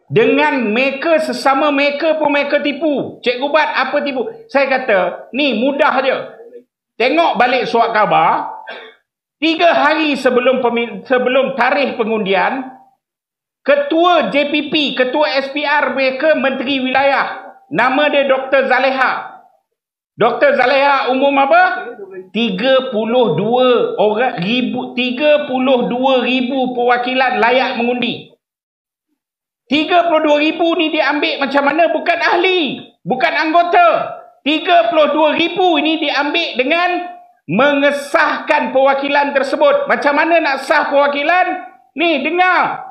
Dengan mereka, sesama mereka pun mereka tipu. Cikgu Bat apa tipu? Saya kata, ni mudah je. Tengok balik surat khabar, 3 hari sebelum tarikh pengundian, Ketua JPP, Ketua SPR mereka Menteri Wilayah, nama dia Dr. Zaleha. Dr. Zaleha umum apa? 32,000 perwakilan layak mengundi. 32,000 ni diambil macam mana? Bukan ahli, bukan anggota. 32,000 ini diambil dengan mengesahkan perwakilan tersebut. Macam mana nak sah perwakilan? Ni, dengar.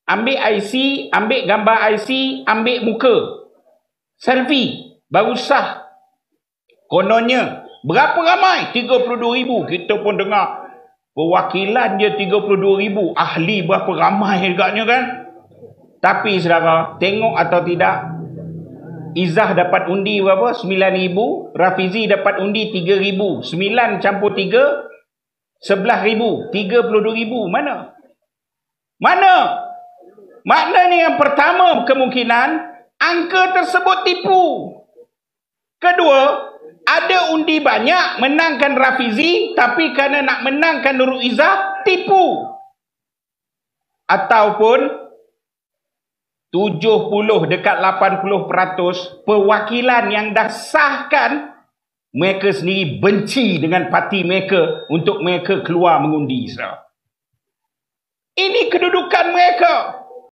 Ambil IC, ambil gambar IC, ambil muka. Selfie, baru sah. Kononnya, berapa ramai? 32,000. Kita pun dengar. Perwakilan dia 32,000. Ahli berapa ramai agaknya kan? Tapi saudara, tengok atau tidak, Izzah dapat undi berapa? 9,000. Rafizi dapat undi 3,000. 9 campur 3, 11,000. 32,000. Mana? Mana? Maknanya yang pertama kemungkinan, angka tersebut tipu. Kedua, ada undi banyak menangkan Rafizi, tapi kerana nak menangkan Nurul Izzah, tipu. Ataupun 70 dekat 80% perwakilan yang dah sahkan, mereka sendiri benci dengan parti mereka untuk mereka keluar mengundi. Ini kedudukan mereka.